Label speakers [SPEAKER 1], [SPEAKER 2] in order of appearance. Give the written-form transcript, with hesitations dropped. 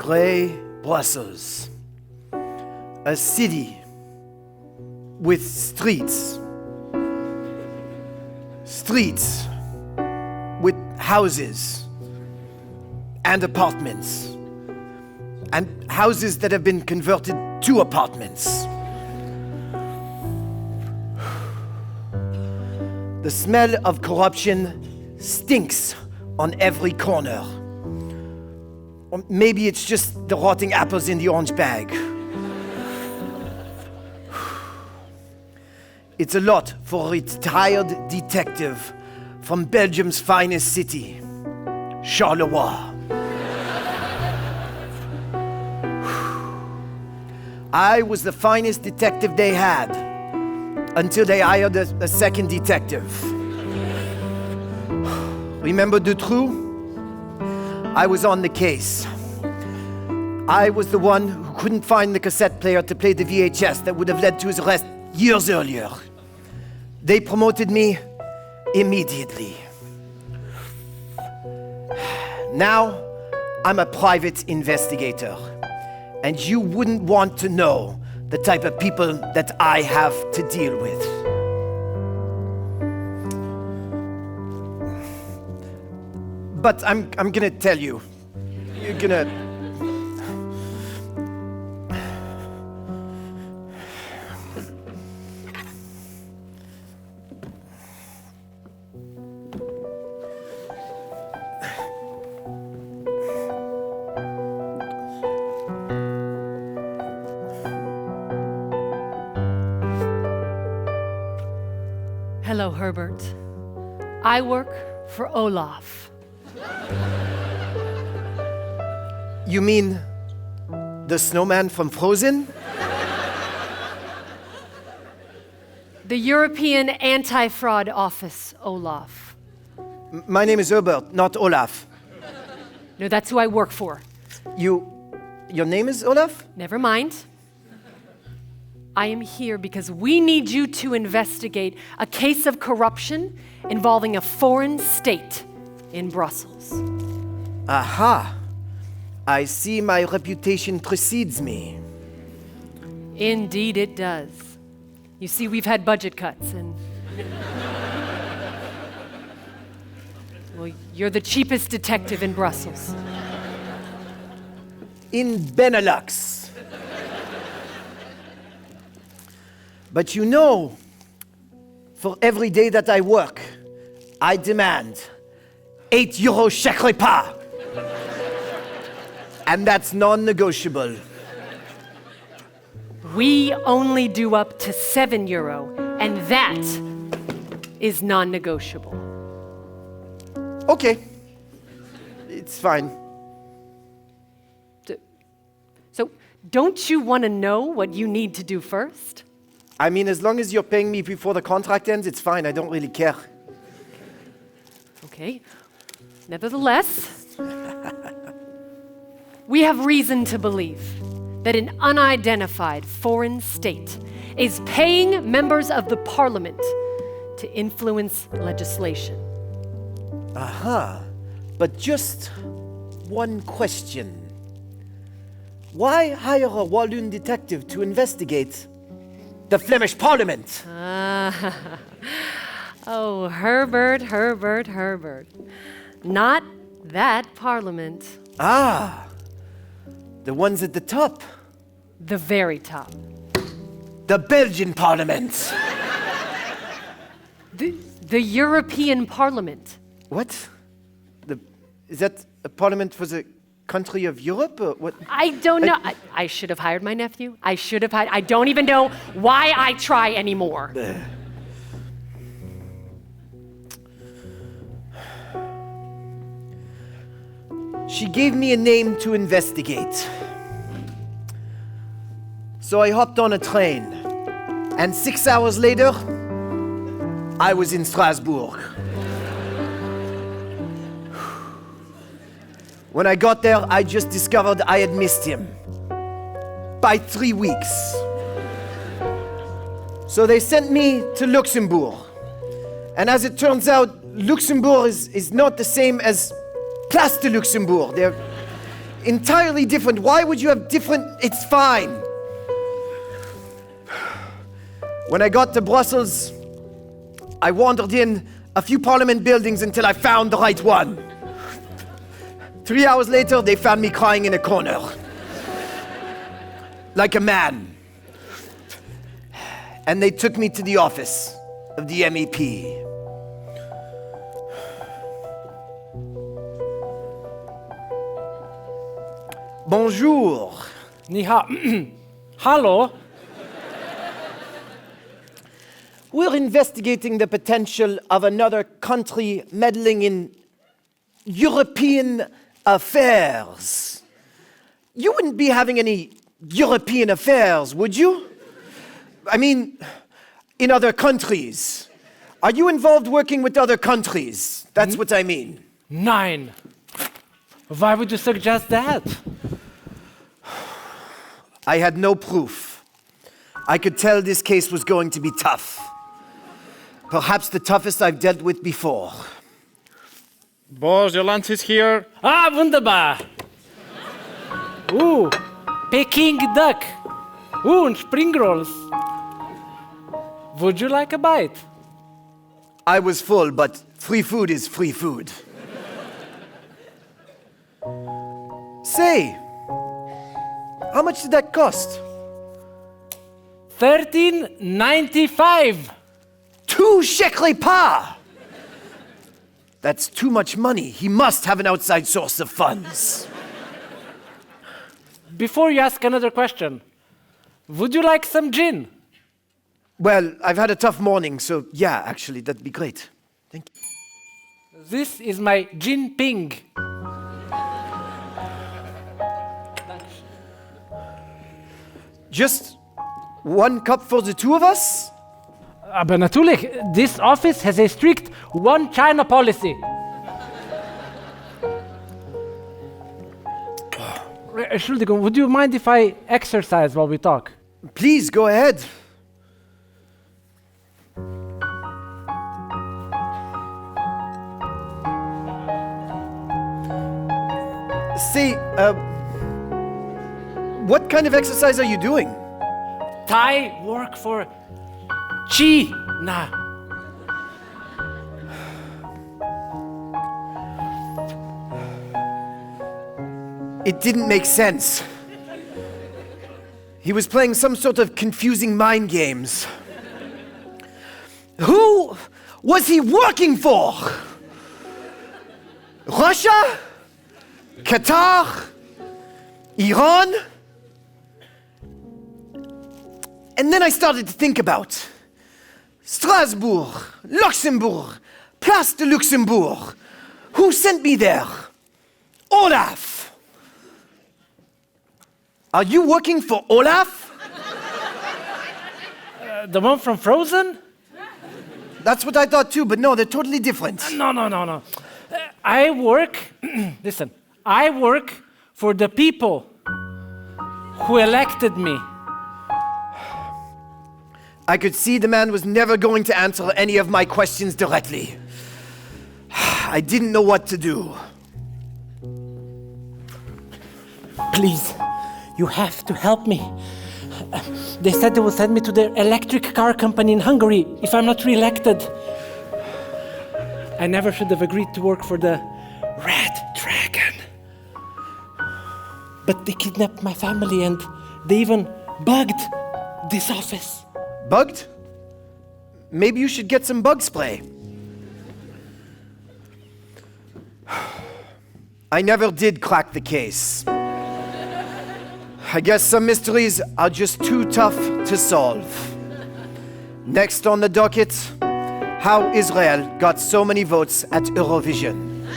[SPEAKER 1] Grey Brussels. A city with streets. Streets with houses and apartments. And houses that have been converted to apartments. The smell of corruption stinks on every corner. Or maybe it's just the rotting apples in the orange bag. It's a lot for a retired detective from Belgium's finest city, Charleroi. I was the finest detective they had until they hired a second detective. Remember Dutroux? I was on the case. I was the one who couldn't find the cassette player to play the VHS that would have led to his arrest years earlier. They promoted me immediately. Now, I'm a private investigator, and you wouldn't want to know the type of people that I have to deal with. But I'm gonna tell you. You're gonna...
[SPEAKER 2] Hello, Herbert. I work for Olaf.
[SPEAKER 1] You mean the snowman from Frozen?
[SPEAKER 2] The European Anti-Fraud Office, Olaf.
[SPEAKER 1] My name is Herbert, not Olaf.
[SPEAKER 2] No, that's who I work for.
[SPEAKER 1] Your name is Olaf?
[SPEAKER 2] Never mind. I am here because we need you to investigate a case of corruption involving a foreign state in Brussels.
[SPEAKER 1] Aha! I see my reputation precedes me.
[SPEAKER 2] Indeed it does. You see, we've had budget cuts and... Well, you're the cheapest detective in Brussels.
[SPEAKER 1] In Benelux. But you know, for every day that I work, I demand €8 chaque repas. And that's non-negotiable.
[SPEAKER 2] We only do up to €7, and that is non-negotiable.
[SPEAKER 1] Okay. It's fine.
[SPEAKER 2] So, don't you want to know what you need to do first?
[SPEAKER 1] I mean, as long as you're paying me before the contract ends, it's fine. I don't really care.
[SPEAKER 2] Okay. Nevertheless, we have reason to believe that an unidentified foreign state is paying members of the parliament to influence legislation.
[SPEAKER 1] Aha. But just one question. Why hire a Walloon detective to investigate the Flemish Parliament?
[SPEAKER 2] Oh, Herbert. Not that parliament.
[SPEAKER 1] Ah, the ones at the top.
[SPEAKER 2] The very top.
[SPEAKER 1] The Belgian Parliament.
[SPEAKER 2] The European Parliament.
[SPEAKER 1] What? Is that a parliament for the country of Europe? Or what?
[SPEAKER 2] I don't know. I should have hired my nephew. I don't even know why I try anymore.
[SPEAKER 1] She gave me a name to investigate. So I hopped on a train. And 6 hours later, I was in Strasbourg. When I got there, I just discovered I had missed him. By 3 weeks. So they sent me to Luxembourg. And as it turns out, Luxembourg is not the same as Place de Luxembourg. entirely different. Why would you have different? It's fine. When I got to Brussels, I wandered in a few parliament buildings until I found the right one. 3 hours later, they found me crying in a corner. Like a man. And they took me to the office of the MEP. Bonjour.
[SPEAKER 3] Ni hao. Hallo.
[SPEAKER 1] We're investigating the potential of another country meddling in European affairs. You wouldn't be having any European affairs, would you? I mean, in other countries. Are you involved working with other countries? That's what I mean.
[SPEAKER 3] Nein. Why would you suggest that?
[SPEAKER 1] I had no proof. I could tell this case was going to be tough. Perhaps the toughest I've dealt with before.
[SPEAKER 4] Boss, your lunch is here.
[SPEAKER 3] Ah, wunderbar. Peking duck. And spring rolls. Would you like a bite?
[SPEAKER 1] I was full, but free food is free food. Say, how much did that cost?
[SPEAKER 3] $13.95.
[SPEAKER 1] 2 REPAS! That's too much money. He must have an outside source of funds.
[SPEAKER 3] Before you ask another question, would you like some gin?
[SPEAKER 1] Well, I've had a tough morning, so yeah, actually, that'd be great. Thank you.
[SPEAKER 3] This is my gin ping.
[SPEAKER 1] Just 1 cup for the 2 of us?
[SPEAKER 3] Aber natürlich, this office has a strict one China policy. Entschuldigung, would you mind if I exercise while we talk?
[SPEAKER 1] Please, go ahead. Say, what kind of exercise are you doing?
[SPEAKER 3] Thai work for China.
[SPEAKER 1] It didn't make sense. He was playing some sort of confusing mind games. Who was he working for? Russia? Qatar? Iran? And then I started to think about Strasbourg, Luxembourg, Place de Luxembourg. Who sent me there? Olaf. Are you working for Olaf?
[SPEAKER 3] The one from Frozen?
[SPEAKER 1] That's what I thought too, but no, they're totally different.
[SPEAKER 3] No. I work, listen, I work for the people who elected me.
[SPEAKER 1] I could see the man was never going to answer any of my questions directly. I didn't know what to do.
[SPEAKER 3] Please, you have to help me. They said they will send me to their electric car company in Hungary if I'm not re-elected. I never should have agreed to work for the Red Dragon. But they kidnapped my family and they even bugged this office.
[SPEAKER 1] Bugged? Maybe you should get some bug spray. I never did crack the case. I guess some mysteries are just too tough to solve. Next on the docket, how Israel got so many votes at Eurovision.